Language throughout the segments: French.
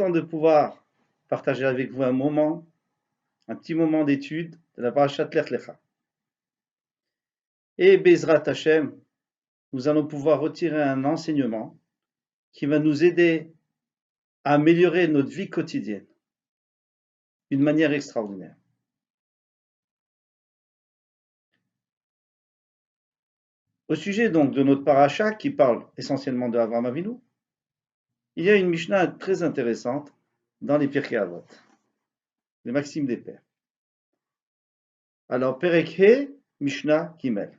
content de pouvoir partager avec vous un petit moment d'étude de la Parashat Lech Lecha. Et Bezrat Hashem, nous allons pouvoir retirer un enseignement qui va nous aider à améliorer notre vie quotidienne d'une manière extraordinaire. Au sujet donc de notre paracha qui parle essentiellement de Avraham Avinu, il y a une Mishnah très intéressante dans les Pirkei Avot, les Maximes des Pères. Alors, Perek He, Mishnah Gimel.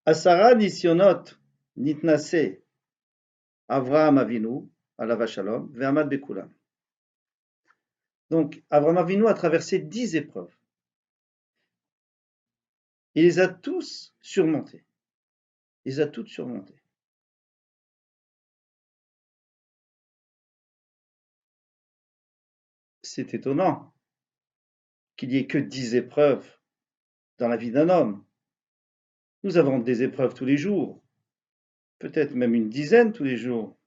Asara nisyonot nitnase Avraham Avinu, alav shalom, ve'amad bekulam. Donc, Avraham Avinu a traversé 10 épreuves. Il les a tous surmontées. Il les a toutes surmontées. C'est étonnant qu'il n'y ait que 10 épreuves dans la vie d'un homme. Nous avons des épreuves tous les jours, peut-être même une dizaine tous les jours.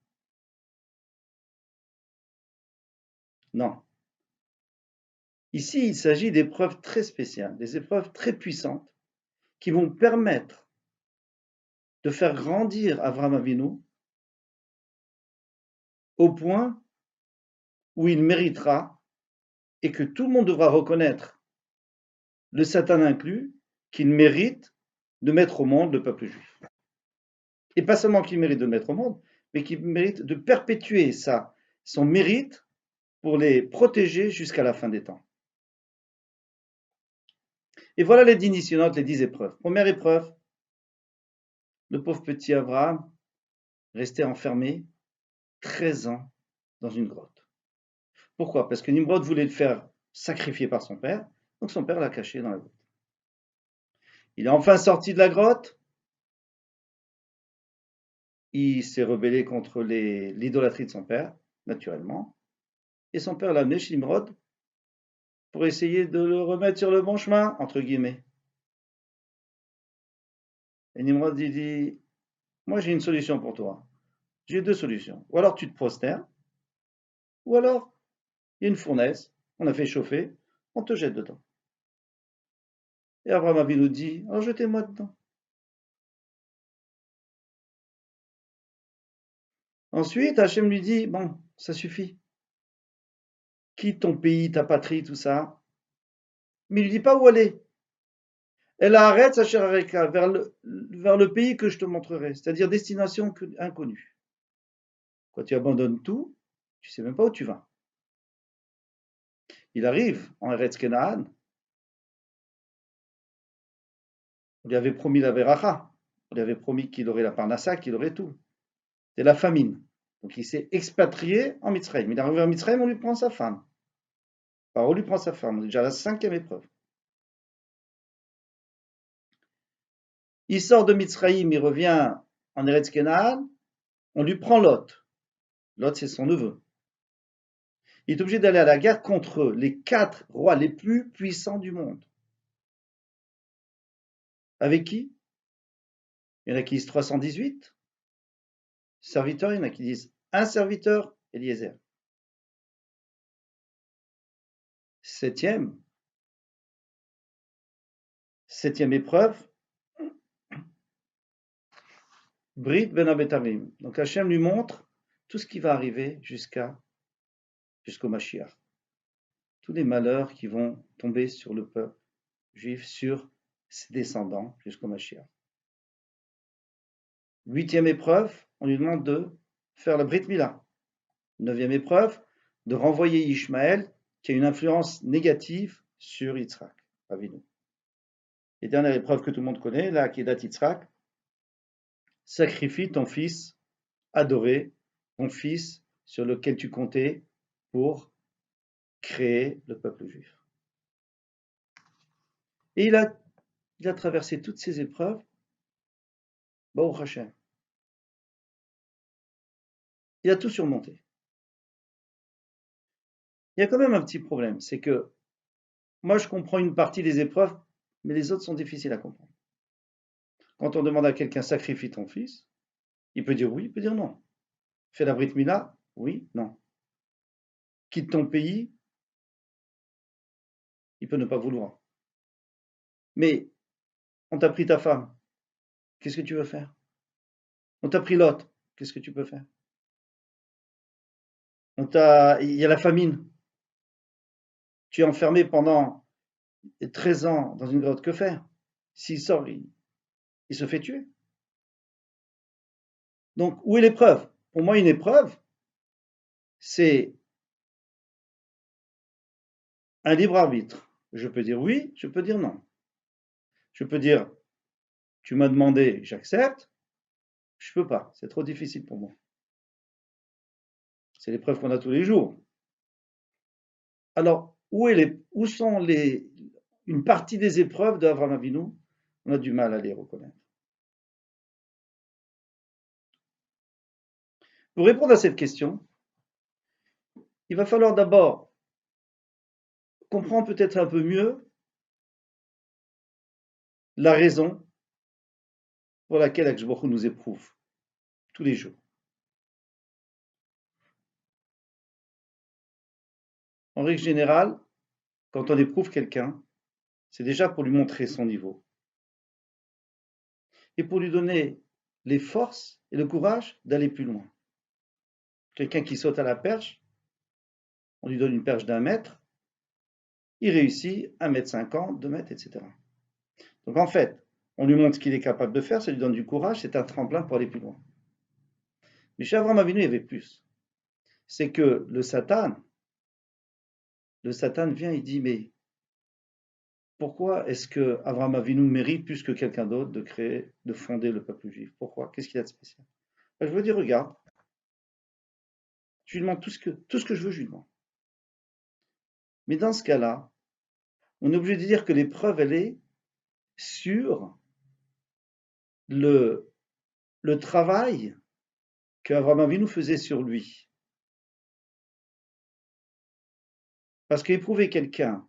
Non. Ici, il s'agit d'épreuves très spéciales, des épreuves très puissantes qui vont permettre de faire grandir Avraham Avinu au point où il méritera et que tout le monde devra reconnaître, le Satan inclus, qu'il mérite de mettre au monde le peuple juif. Et pas seulement qu'il mérite de le mettre au monde, mais qu'il mérite de perpétuer son mérite pour les protéger jusqu'à la fin des temps. Et voilà les 10 nisyonotes, les 10 épreuves. Première épreuve, le pauvre petit Abraham restait enfermé 13 ans dans une grotte. Pourquoi? Parce que Nimrod voulait le faire sacrifier par son père, donc son père l'a caché dans la grotte. Il est enfin sorti de la grotte, il s'est rebellé contre l'idolâtrie de son père, naturellement, et son père l'a amené chez Nimrod pour essayer de le remettre sur le bon chemin, entre guillemets. Et Nimrod dit, moi j'ai une solution pour toi. J'ai 2 solutions. Ou alors tu te prosternes, ou alors il y a une fournaise, on a fait chauffer, on te jette dedans. Et Abraham Avinu dit, alors jetez-moi dedans. Ensuite, Hachem lui dit, bon, ça suffit. Quitte ton pays, ta patrie, tout ça. Mais il ne lui dit pas où aller. Elle arrête sa chère Areka vers le pays que je te montrerai, c'est-à-dire destination inconnue. Quand tu abandonnes tout, tu ne sais même pas où tu vas. Il arrive en Eretz Kenaan, on lui avait promis la Veracha, on lui avait promis qu'il aurait la Parnassa, qu'il aurait tout. C'est la famine. Donc il s'est expatrié en Mitzrayim. Il est arrivé en Mitzrayim, on lui prend sa femme. Enfin, on lui prend sa femme, on est déjà à la 5e épreuve. Il sort de Mitzrayim, il revient en Eretz Kenaan, on lui prend Lot. Lot, c'est son neveu. Il est obligé d'aller à la guerre contre les 4 rois les plus puissants du monde. Avec qui? Il y en a qui disent 318 serviteurs, il y en a qui disent un serviteur, Eliezer. 7e épreuve, Brit Ben Abetarim. Donc Hachem lui montre tout ce qui va arriver jusqu'au Mashiach. Tous les malheurs qui vont tomber sur le peuple juif, sur ses descendants jusqu'au Mashiach. 8e épreuve, on lui demande de faire la Brit Mila. 9e épreuve, de renvoyer Ishmaël qui a une influence négative sur Yitzhak, Avinu. Et dernière épreuve que tout le monde connaît, la Akedat Yitzhak, sacrifie ton fils adoré, ton fils sur lequel tu comptais pour créer le peuple juif. Et il a traversé toutes ces épreuves, Baruch Hashem. Il a tout surmonté. Il y a quand même un petit problème, c'est que moi je comprends une partie des épreuves, mais les autres sont difficiles à comprendre. Quand on demande à quelqu'un sacrifie ton fils, il peut dire oui, il peut dire non. Fais la Brit Mila? Oui, non. Quitte ton pays? Il peut ne pas vouloir. Mais on t'a pris ta femme. Qu'est-ce que tu veux faire? On t'a pris l'autre. Qu'est-ce que tu peux faire? Il y a la famine. Tu es enfermé pendant 13 ans dans une grotte. Que faire? S'il sort, il se fait tuer. Donc, où est l'épreuve? Pour moi, une épreuve, c'est un libre arbitre. Je peux dire oui, je peux dire non. Je peux dire, tu m'as demandé, j'accepte. Je peux pas, c'est trop difficile pour moi. C'est l'épreuve qu'on a tous les jours. Alors, où sont une partie des épreuves d'Avraham Avinu? On a du mal à les reconnaître. Pour répondre à cette question, il va falloir d'abord comprendre peut-être un peu mieux la raison pour laquelle Akadosh Baruch Hu nous éprouve tous les jours. En règle générale, quand on éprouve quelqu'un, c'est déjà pour lui montrer son niveau et pour lui donner les forces et le courage d'aller plus loin. Quelqu'un qui saute à la perche, on lui donne une perche d'1 mètre, il réussit 1,50 m, 2 mètres, etc. Donc en fait, on lui montre ce qu'il est capable de faire, ça lui donne du courage, c'est un tremplin pour aller plus loin. Mais chez Avraham Avinu, il y avait plus. C'est que le Satan vient et dit, mais pourquoi est-ce que Avraham Avinu mérite plus que quelqu'un d'autre de fonder le peuple juif? Pourquoi? Qu'est-ce qu'il a de spécial? Je veux dire, regarde, je lui demande tout ce que je veux, je lui demande. Mais dans ce cas-là, on est obligé de dire que l'épreuve, elle est sur le travail qu'Avraham Avinu faisait sur lui. Parce qu'éprouver quelqu'un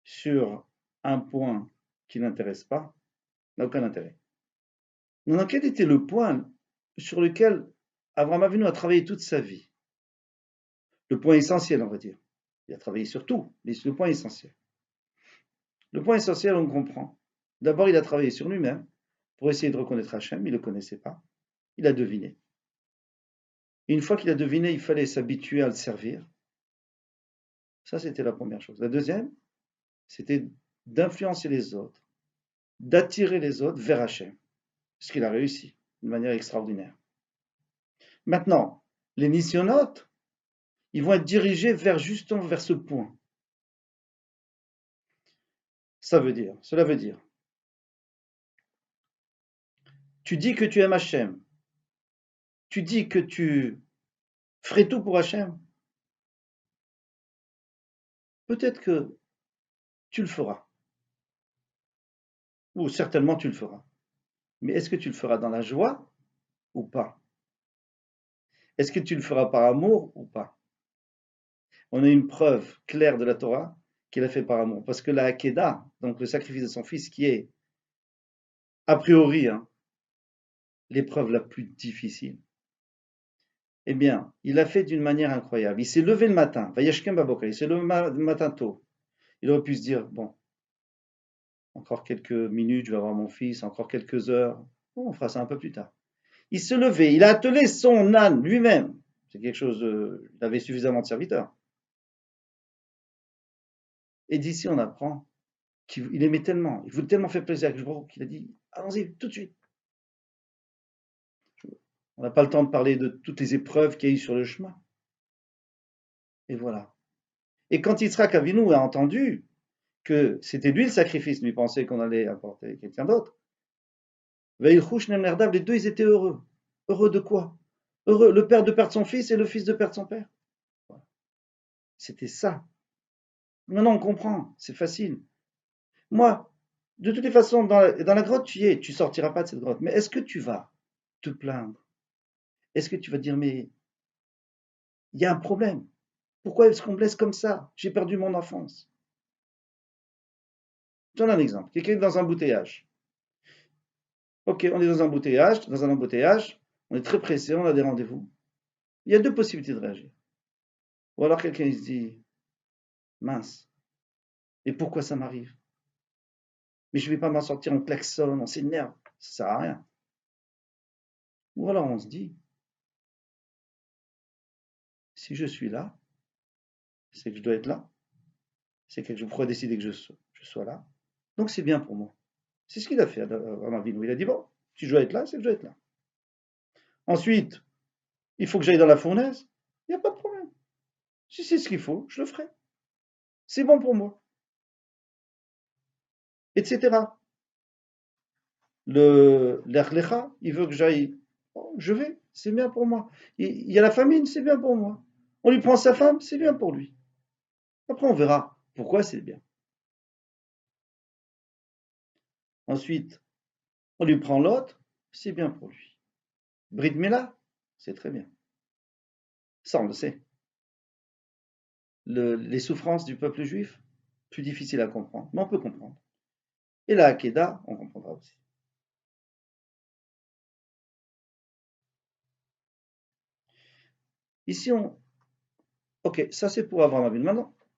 sur un point qui n'intéresse pas n'a aucun intérêt. Donc, quel était le point sur lequel Avraham Avinu a travaillé toute sa vie? Le point essentiel, on va dire. Il a travaillé sur tout, mais c'est le point essentiel. Le point essentiel, on comprend. D'abord, il a travaillé sur lui-même pour essayer de reconnaître Hachem. Il ne le connaissait pas. Il a deviné. Et une fois qu'il a deviné, il fallait s'habituer à le servir. Ça, c'était la première chose. La deuxième, c'était d'influencer les autres, d'attirer les autres vers Hachem. Ce qu'il a réussi d'une manière extraordinaire. Maintenant, les nissionotes, ils vont être dirigés justement vers ce point. Cela veut dire, tu dis que tu aimes Hachem, tu dis que tu ferais tout pour Hachem, peut-être que tu le feras, ou certainement tu le feras. Mais est-ce que tu le feras dans la joie ou pas? Est-ce que tu le feras par amour ou pas? On a une preuve claire de la Torah qu'il a fait par amour, parce que la Hakeda, donc le sacrifice de son fils, qui est a priori l'épreuve la plus difficile, eh bien, il l'a fait d'une manière incroyable. Il s'est levé le matin, Vayashkem Baboka, il s'est levé le matin tôt. Il aurait pu se dire, bon, encore quelques minutes, je vais avoir mon fils, encore quelques heures, bon, on fera ça un peu plus tard. Il se levait, il a attelé son âne lui-même. C'est quelque chose, il avait suffisamment de serviteurs. Et d'ici, on apprend qu'il aimait tellement, il voulait tellement faire plaisir à Kishbro qu'il a dit, allons-y, tout de suite. On n'a pas le temps de parler de toutes les épreuves qu'il y a eu sur le chemin. Et voilà. Et quand Yitzhak Avinu a entendu que c'était lui le sacrifice, lui pensait qu'on allait apporter quelqu'un d'autre, les deux, ils étaient heureux. Heureux de quoi? Heureux, le père de perdre son fils et le fils de perdre son père. Voilà. C'était ça. Maintenant, on comprend, c'est facile. Moi, de toutes les façons, dans la grotte, tu y es, tu sortiras pas de cette grotte. Mais est-ce que tu vas te plaindre? Est-ce que tu vas dire, mais il y a un problème? Pourquoi est-ce qu'on me laisse comme ça? J'ai perdu mon enfance. Je donne un exemple. Quelqu'un est dans un embouteillage. Ok, on est dans un embouteillage, on est très pressé, on a des rendez-vous. il y a deux possibilités de réagir. Ou alors quelqu'un il se dit, mince, et pourquoi ça m'arrive? Mais je ne vais pas m'en sortir, on klaxonne, on s'énerve, ça sert à rien. Ou alors on se dit, si je suis là, c'est que je dois être là, c'est que je pourrais décider que je sois là, donc c'est bien pour moi. C'est ce qu'il a fait à Avinu. Il a dit, bon, si je dois être là, c'est que je dois être là. Ensuite, il faut que j'aille dans la fournaise, il n'y a pas de problème. Si c'est ce qu'il faut, je le ferai. C'est bon pour moi, etc. L'Echlecha, il veut que j'aille, bon, je vais, c'est bien pour moi. Il y a la famine, c'est bien pour moi. On lui prend sa femme, c'est bien pour lui. Après, on verra pourquoi c'est bien. Ensuite, on lui prend l'autre, c'est bien pour lui. Brit Mila, c'est très bien. Ça, on le sait. Les souffrances du peuple juif, plus difficile à comprendre, mais on peut comprendre. Et la Hakeda, on comprendra aussi. Ici, ok, ça c'est pour Abraham Avinu.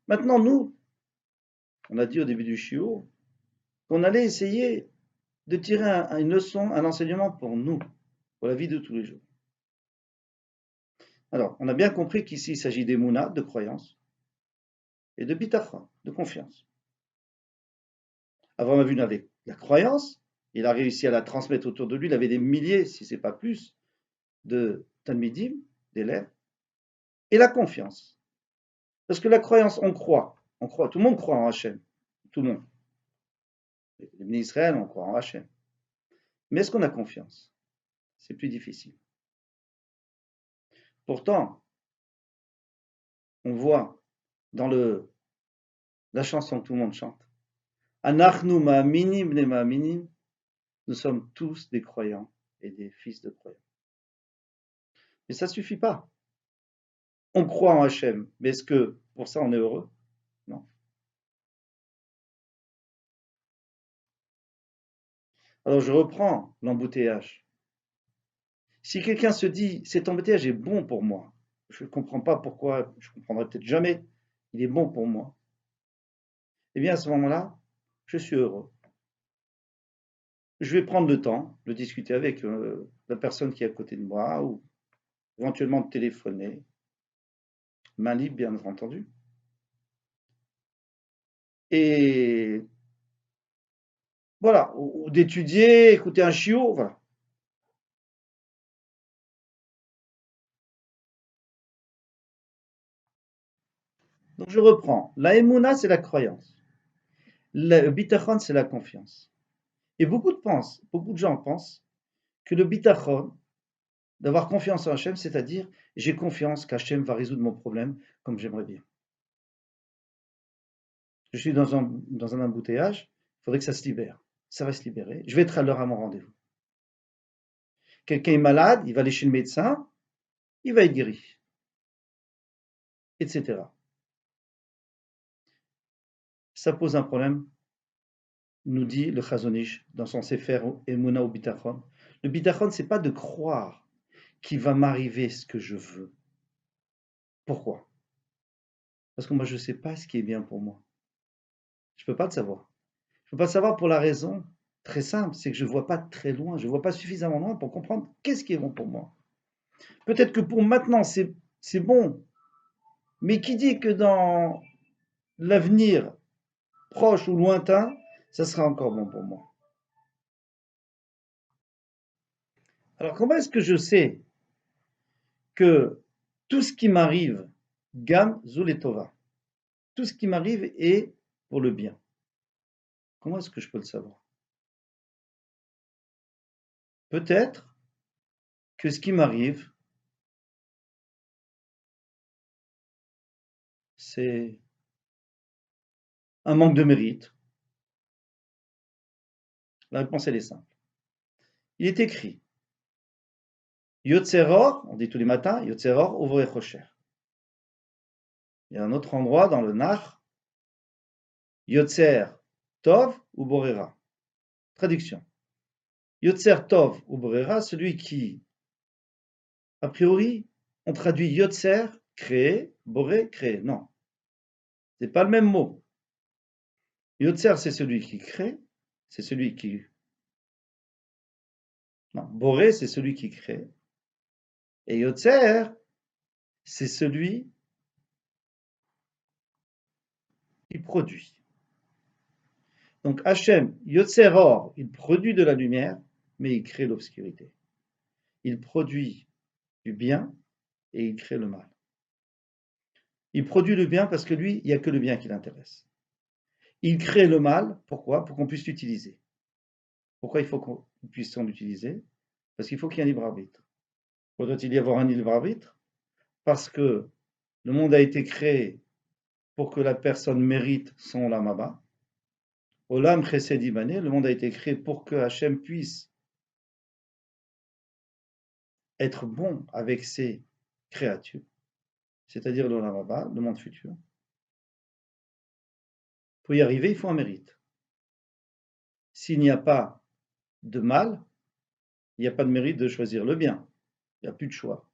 Maintenant, nous, on a dit au début du shiur qu'on allait essayer de tirer une leçon, un enseignement pour nous, pour la vie de tous les jours. Alors, on a bien compris qu'ici il s'agit d'émouna, de croyance, et de bitachon, de confiance. Abraham Avinu avait la croyance, il a réussi à la transmettre autour de lui, il avait des milliers, si ce n'est pas plus, de talmidim, d'élèves, et la confiance. Parce que la croyance, on croit, tout le monde croit en Hachem, tout le monde. Les bénis Israël, on croit en Hachem. Mais est-ce qu'on a confiance? C'est plus difficile. Pourtant, on voit dans la chanson que tout le monde chante, Anachnu ma'aminim bnei ma'aminim, nous sommes tous des croyants et des fils de croyants. Mais ça ne suffit pas. On croit en Hachem, mais est-ce que pour ça on est heureux? Non. Alors je reprends l'embouteillage. Si quelqu'un se dit, cet embouteillage est bon pour moi, je ne comprends pas pourquoi, je ne comprendrai peut-être jamais, il est bon pour moi, eh bien à ce moment-là, je suis heureux. Je vais prendre le temps de discuter avec la personne qui est à côté de moi, ou éventuellement de téléphoner, main libre bien entendu, et voilà, ou d'étudier, écouter un chiot, voilà. Donc je reprends. La émouna, c'est la croyance. Le bitachon, c'est la confiance. Et beaucoup de gens pensent que le bitachon, d'avoir confiance en Hachem, c'est-à-dire j'ai confiance qu'Hachem va résoudre mon problème comme j'aimerais bien. Je suis dans un embouteillage, il faudrait que ça se libère. Ça va se libérer. Je vais être à l'heure à mon rendez-vous. Quelqu'un est malade, il va aller chez le médecin, il va être guéri, etc. Ça pose un problème, nous dit le Chazon Ish dans son Sefer Emuna ou Bitachon. Le Bitachon, c'est pas de croire qu'il va m'arriver ce que je veux. Pourquoi? Parce que moi, je ne sais pas ce qui est bien pour moi. Je ne peux pas le savoir. Je ne peux pas le savoir pour la raison très simple, c'est que je ne vois pas très loin, je ne vois pas suffisamment loin pour comprendre qu'est-ce qui est bon pour moi. Peut-être que pour maintenant, c'est bon, mais qui dit que dans l'avenir proche ou lointain, ça sera encore bon pour moi. Alors comment est-ce que je sais que tout ce qui m'arrive, Gam Zuletova, tout ce qui m'arrive est pour le bien? Comment est-ce que je peux le savoir? Peut-être que ce qui m'arrive, c'est un manque de mérite. La réponse, elle est simple. Il est écrit Yotzeror, on dit tous les matins, Yotzeror Ovore Chocher. Il y a un autre endroit dans le Nach, Yotzer Tov ou Borera. Traduction. Yotzer Tov ou Borera, celui qui, a priori, on traduit Yotzer, créer, Boré, créer. Non, c'est pas le même mot. Yotzer, c'est celui qui crée, c'est celui qui... Non, Boré, c'est celui qui crée. Et Yotzer, c'est celui qui produit. Donc Hachem, Yotzer Or, il produit de la lumière, mais il crée l'obscurité. Il produit du bien et il crée le mal. Il produit le bien parce que lui, il n'y a que le bien qui l'intéresse. Il crée le mal, pourquoi? Pour qu'on puisse l'utiliser. Pourquoi il faut qu'on puisse l'utiliser? Parce qu'il faut qu'il y ait un libre arbitre. Pourquoi doit-il y avoir un libre arbitre? Parce que le monde a été créé pour que la personne mérite son olam haba. Olam chesed ibané, le monde a été créé pour que Hachem puisse être bon avec ses créatures, c'est-à-dire l'olam haba, le monde futur. Pour y arriver, il faut un mérite. S'il n'y a pas de mal, il n'y a pas de mérite de choisir le bien. Il n'y a plus de choix.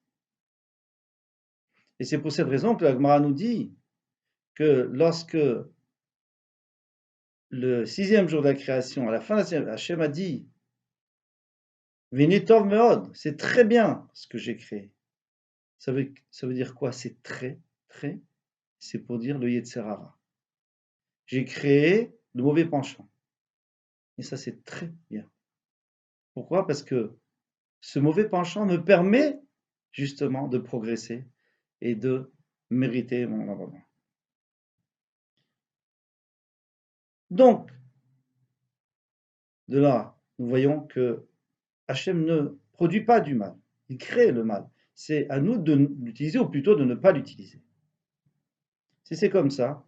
Et c'est pour cette raison que la Gemara nous dit que lorsque le 6e jour de la création, à la fin de la sixième, Hachem a dit Venitov meod, c'est très bien ce que j'ai créé. Ça veut dire quoi? C'est très, c'est pour dire le Yetzer Hara. J'ai créé le mauvais penchant. Et ça, c'est très bien. Pourquoi? Parce que ce mauvais penchant me permet justement de progresser et de mériter mon abandon. Donc, de là, nous voyons que Hachem ne produit pas du mal, il crée le mal. C'est à nous de l'utiliser, ou plutôt de ne pas l'utiliser. Si c'est comme ça,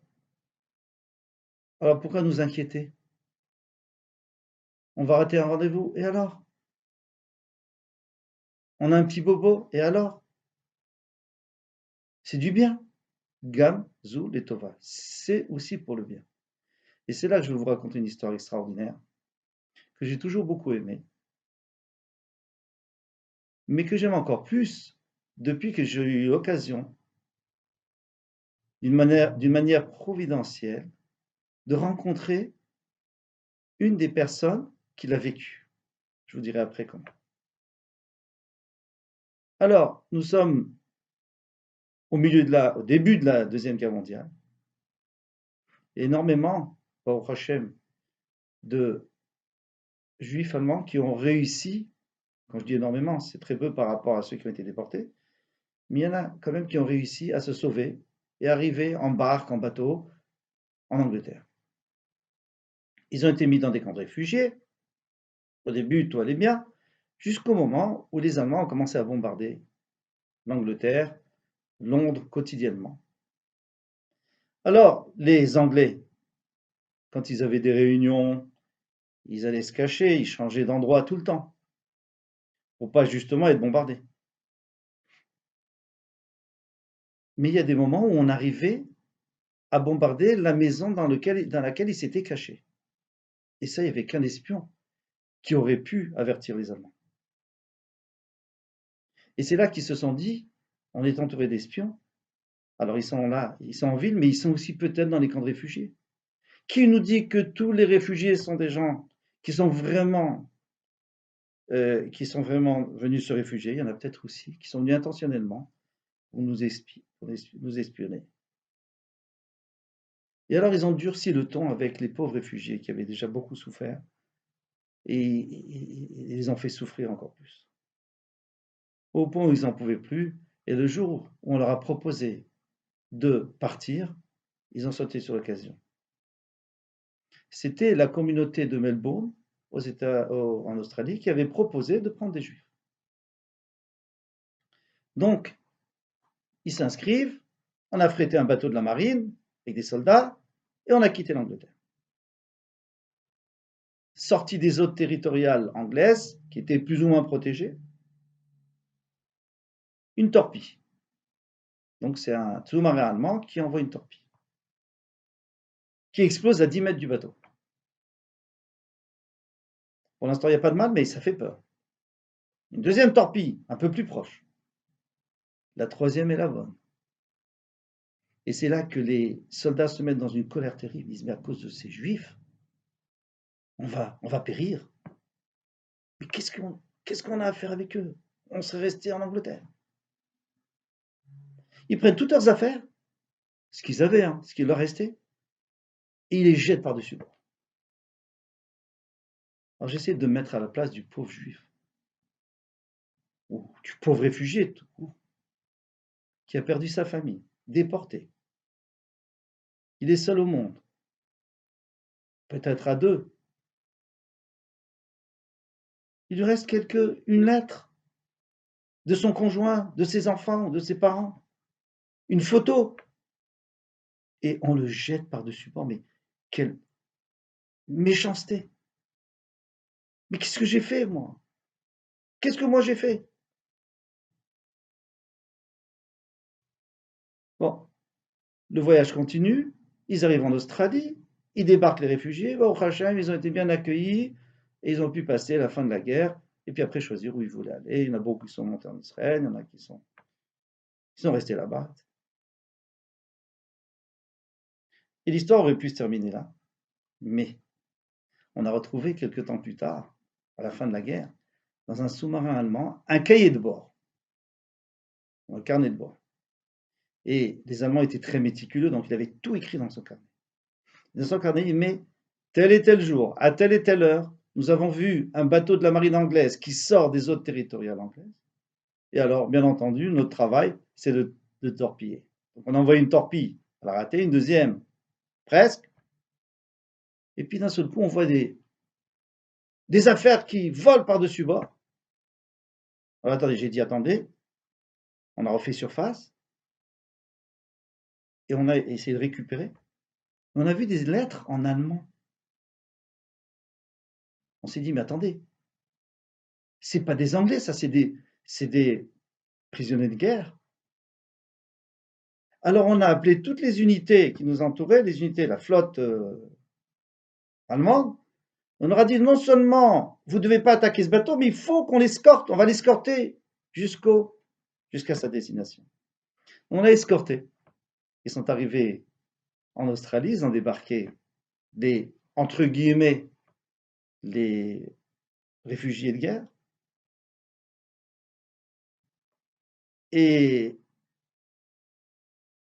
alors pourquoi nous inquiéter? On va rater un rendez-vous, et alors? On a un petit bobo, et alors? C'est du bien. Gam, Zou, Letova. C'est aussi pour le bien. Et c'est là que je vais vous raconter une histoire extraordinaire, que j'ai toujours beaucoup aimée, mais que j'aime encore plus depuis que j'ai eu l'occasion, d'une manière providentielle, de rencontrer une des personnes qui l'a vécu. Je vous dirai après comment. Alors, nous sommes au début de la Deuxième Guerre mondiale. Il y a énormément, Baruch Hashem, de juifs allemands qui ont réussi, quand je dis énormément, c'est très peu par rapport à ceux qui ont été déportés, mais il y en a quand même qui ont réussi à se sauver et arriver en barque, en bateau, en Angleterre. Ils ont été mis dans des camps de réfugiés. Au début, tout allait bien, jusqu'au moment où les Allemands ont commencé à bombarder l'Angleterre, Londres quotidiennement. Alors, les Anglais, quand ils avaient des réunions, ils allaient se cacher, ils changeaient d'endroit tout le temps, pour pas justement être bombardés. Mais il y a des moments où on arrivait à bombarder la maison dans laquelle ils s'étaient cachés. Et ça, il n'y avait qu'un espion qui aurait pu avertir les Allemands. Et c'est là qu'ils se sont dit, on est entouré d'espions, alors ils sont là, ils sont en ville, mais ils sont aussi peut-être dans les camps de réfugiés. Qui nous dit que tous les réfugiés sont des gens qui sont vraiment venus se réfugier? Il y en a peut-être aussi qui sont venus intentionnellement pour nous espionner. Et alors ils ont durci le ton avec les pauvres réfugiés qui avaient déjà beaucoup souffert et ils les ont fait souffrir encore plus. Au point où ils n'en pouvaient plus, et le jour où on leur a proposé de partir, ils ont sauté sur l'occasion. C'était la communauté de Melbourne, en Australie, qui avait proposé de prendre des Juifs. Donc, ils s'inscrivent, on a frété un bateau de la marine avec des soldats, et on a quitté l'Angleterre. Sorti des eaux territoriales anglaises, qui étaient plus ou moins protégées, une torpille. Donc c'est un sous-marin allemand qui envoie une torpille, qui explose à 10 mètres du bateau. Pour l'instant, il n'y a pas de mal, mais ça fait peur. Une deuxième torpille, un peu plus proche. La troisième est la bonne. Et c'est là que les soldats se mettent dans une colère terrible. Ils disent, mais à cause de ces juifs, on va périr. Mais qu'est-ce qu'on a à faire avec eux? On serait resté en Angleterre. Ils prennent toutes leurs affaires, ce qu'ils avaient, hein, ce qui leur restait, et ils les jettent par-dessus bord. Alors j'essaie de me mettre à la place du pauvre juif, ou du pauvre réfugié, tout court, qui a perdu sa famille, déporté. Il est seul au monde, peut-être à deux. Il lui reste une lettre de son conjoint, de ses enfants, de ses parents, une photo, et on le jette par-dessus bord. Mais quelle méchanceté! Mais qu'est-ce que j'ai fait, moi? Qu'est-ce que moi j'ai fait? Bon, le voyage continue, ils arrivent en Australie, ils débarquent les réfugiés, au Hachem, ils ont été bien accueillis, et ils ont pu passer la fin de la guerre, et puis après choisir où ils voulaient aller. Il y en a beaucoup qui sont montés en Israël, il y en a qui sont restés là-bas. Et l'histoire aurait pu se terminer là, mais on a retrouvé quelques temps plus tard, à la fin de la guerre, dans un sous-marin allemand, un cahier de bord, un carnet de bord. Et les Allemands étaient très méticuleux, donc il avait tout écrit dans son carnet. Dans son carnet, il met tel et tel jour, à telle et telle heure, nous avons vu un bateau de la marine anglaise qui sort des eaux territoriales anglaises. Et alors, bien entendu, notre travail, c'est de torpiller. Donc on envoie une torpille, elle a raté, une deuxième, presque. Et puis d'un seul coup, on voit des affaires qui volent par-dessus bord. Alors attendez, j'ai dit attendez, on a refait surface et on a essayé de récupérer. On a vu des lettres en allemand. On s'est dit mais attendez, c'est pas des Anglais, ça, c'est des prisonniers de guerre. Alors on a appelé toutes les unités qui nous entouraient, les unités, la flotte allemande. On leur a dit non seulement vous ne devez pas attaquer ce bateau, mais il faut qu'on l'escorte, on va l'escorter jusqu'à sa destination. On l'a escorté. Ils sont arrivés en Australie, ils ont débarqué entre guillemets, les réfugiés de guerre. Et,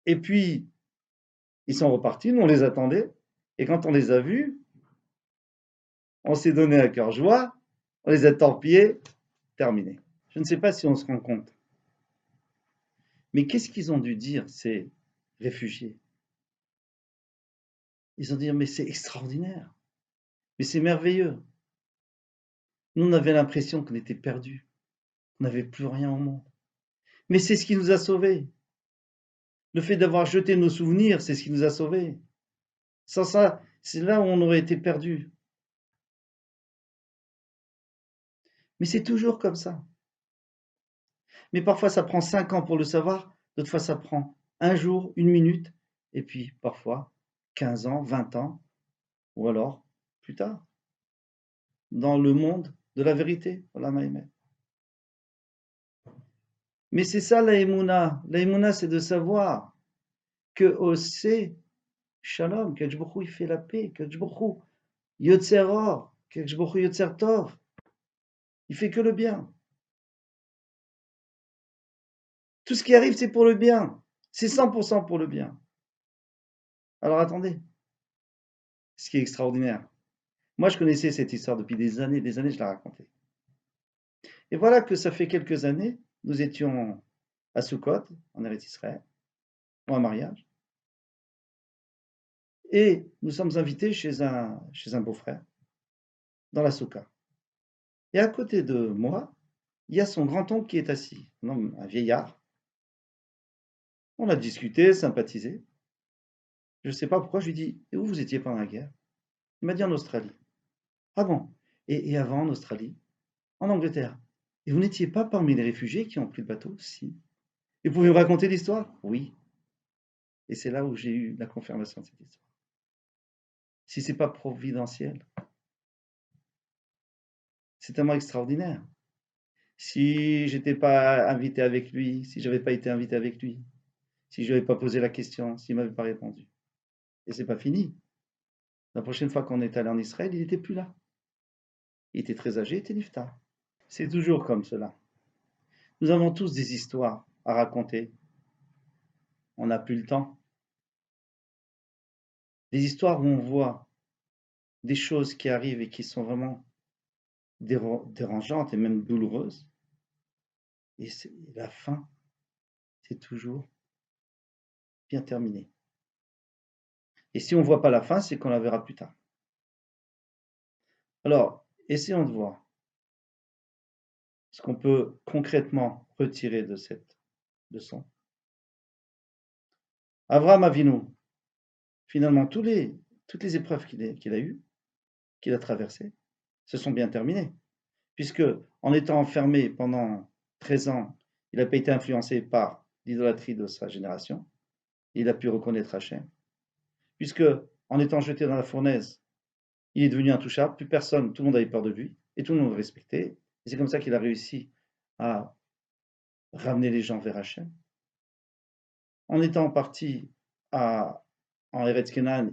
et puis, ils sont repartis, nous on les attendait. Et quand on les a vus, on s'est donné à cœur joie, on les a torpillés, terminé. Je ne sais pas si on se rend compte. Mais qu'est-ce qu'ils ont dû dire, ces réfugiés? Ils ont dit, mais c'est extraordinaire, mais c'est merveilleux. Nous, on avait l'impression qu'on était perdus, qu'on n'avait plus rien au monde. Mais c'est ce qui nous a sauvés. Le fait d'avoir jeté nos souvenirs, c'est ce qui nous a sauvés. Sans ça, c'est là où on aurait été perdus. Mais c'est toujours comme ça. Mais parfois, ça prend 5 ans pour le savoir, d'autres fois, ça prend un jour, une minute, et puis parfois 15 ans, 20 ans, ou alors plus tard, dans le monde de la vérité. Mais c'est ça la émouna. La émouna, c'est de savoir que Osé, Shalom, que Baruch il fait la paix, que Baruch Yotzer Or, que Baruch Yotzer Tov, il fait que le bien. Tout ce qui arrive, c'est pour le bien. C'est 100% pour le bien. Alors attendez, ce qui est extraordinaire. Moi, je connaissais cette histoire depuis des années, je la racontais. Et voilà que ça fait quelques années, nous étions à Sukkot, en Eretz Israël, pour un mariage. Et nous sommes invités chez un beau-frère, dans la Souka. Et à côté de moi, il y a son grand-oncle qui est assis, un vieillard. On a discuté, sympathisé. Je ne sais pas pourquoi, je lui dis, et où vous étiez pendant la guerre? Il m'a dit en Australie. Ah bon? Et avant en Australie? En Angleterre. Et vous n'étiez pas parmi les réfugiés qui ont pris le bateau? Si. Et vous pouvez me raconter l'histoire? Oui. Et c'est là où j'ai eu la confirmation de cette histoire. Si c'est pas providentiel, c'est tellement extraordinaire. Si j'étais pas invité avec lui, si j'avais pas été invité avec lui, si je n'avais pas posé la question, s'il m'avait pas répondu. Et c'est pas fini. La prochaine fois qu'on est allé en Israël, il n'était plus là. Il était très âgé, il était niftar. C'est toujours comme cela. Nous avons tous des histoires à raconter. On n'a plus le temps. Des histoires où on voit des choses qui arrivent et qui sont vraiment dérangeantes et même douloureuses. Et la fin, c'est toujours bien terminé. Et si on ne voit pas la fin, c'est qu'on la verra plus tard. Alors, essayons de voir ce qu'on peut concrètement retirer de cette leçon. Avraham Avinu, finalement, toutes les épreuves qu'il a eues, qu'il a traversées, se sont bien terminées. Puisque, en étant enfermé pendant 13 ans, il n'a pas été influencé par l'idolâtrie de sa génération. Il a pu reconnaître Hachem. Puisque, en étant jeté dans la fournaise, il est devenu intouchable. Plus personne, tout le monde avait peur de lui. Et tout le monde le respectait. Et c'est comme ça qu'il a réussi à ramener les gens vers Hachem. En étant parti en Eretz Kenan,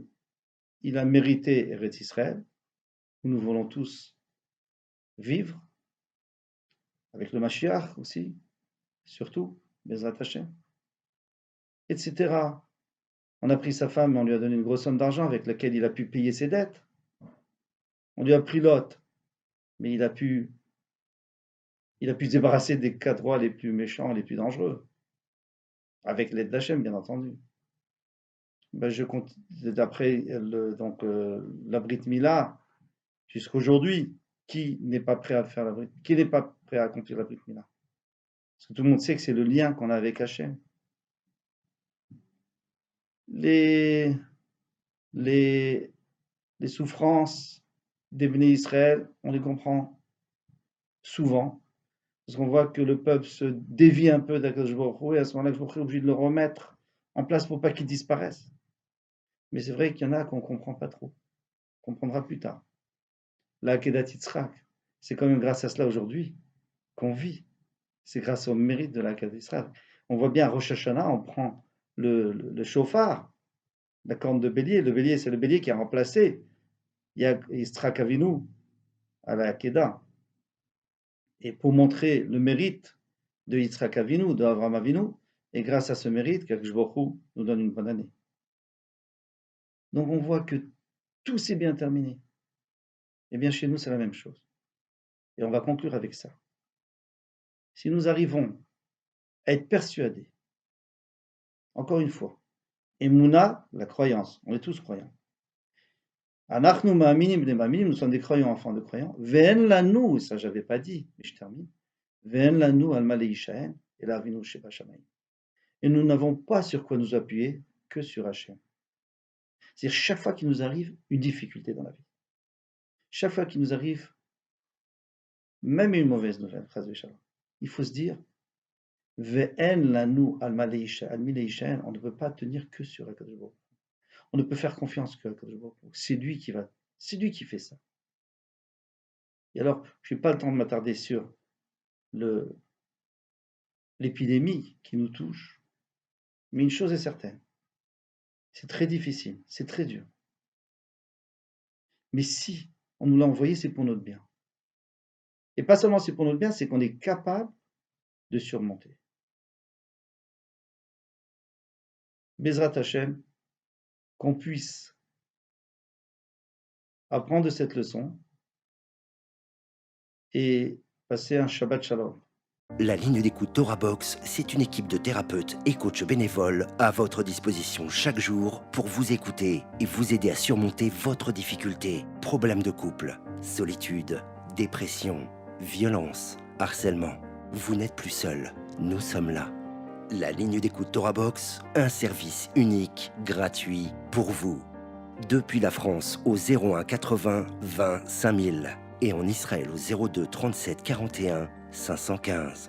il a mérité Eretz Israël, où nous voulons tous vivre, avec le Mashiach aussi, surtout, Bezrat Hashem, etc. On a pris sa femme, on lui a donné une grosse somme d'argent avec laquelle il a pu payer ses dettes. On lui a pris Lot, mais il a pu se débarrasser des cadroits les plus méchants, les plus dangereux, avec l'aide d'Hachem, bien entendu. Ben, je compte, d'après la Brit Mila, jusqu'aujourd'hui, qui n'est pas prêt à faire qui n'est pas prêt à accomplir la Brit Mila? Parce que tout le monde sait que c'est le lien qu'on a avec Hachem. Les, les, les souffrances des Bnei Israël, on les comprend souvent, parce qu'on voit que le peuple se dévie un peu d'Akadosh Baruch Hu, et à ce moment-là, Akadosh Baruch Hu est obligé de le remettre en place pour pas qu'il disparaisse. Mais c'est vrai qu'il y en a qu'on ne comprend pas trop. On comprendra plus tard. La Akedat Yitzhak, c'est quand même grâce à cela aujourd'hui qu'on vit. C'est grâce au mérite de la Akedat Yitzhak. On voit bien à Rosh Hashanah, on prend le chauffard, la corne de bélier. Le bélier, c'est le bélier qui a remplacé Yitzhak Avinu à la Akedah. Et pour montrer le mérite de Yitzhak Avinu, d'Avraham Avinu, et grâce à ce mérite, qu'Akadosh Baruch Hu nous donne une bonne année. Donc on voit que tout s'est bien terminé. Et bien chez nous, c'est la même chose. Et on va conclure avec ça. Si nous arrivons à être persuadés, encore une fois, Emouna, la croyance, on est tous croyants. Anachnu ma'aminim bnei ma'aminim, nous sommes des croyants, enfants de croyants. Ve'en lanu, ça j'avais pas dit, mais je termine. Ve'en lanu alma leishaen, et la avinu sheba shamayim. Et nous n'avons pas sur quoi nous appuyer que sur Hachem. C'est-à-dire chaque fois qu'il nous arrive une difficulté dans la vie, chaque fois qu'il nous arrive même une mauvaise nouvelle, il faut se dire Ve'en lanu alma leishaen, on ne peut pas tenir que sur Akadosh Baruch Hu. On ne peut faire confiance qu'à Akadosh Baruch Hu. C'est lui qui fait ça. Et alors, je n'ai pas le temps de m'attarder sur l'épidémie qui nous touche, mais une chose est certaine, c'est très difficile, c'est très dur. Mais si on nous l'a envoyé, c'est pour notre bien. Et pas seulement c'est pour notre bien, c'est qu'on est capable de surmonter. Bezrat Hashem, qu'on puisse apprendre de cette leçon et passer un Shabbat Shalom. La ligne d'écoute Torah Box, c'est une équipe de thérapeutes et coachs bénévoles à votre disposition chaque jour pour vous écouter et vous aider à surmonter votre difficulté, problèmes de couple, solitude, dépression, violence, harcèlement. Vous n'êtes plus seul, nous sommes là. La ligne d'écoute Torah Box, un service unique, gratuit pour vous. Depuis la France au 01 80 20 5000 et en Israël au 02 37 41 515.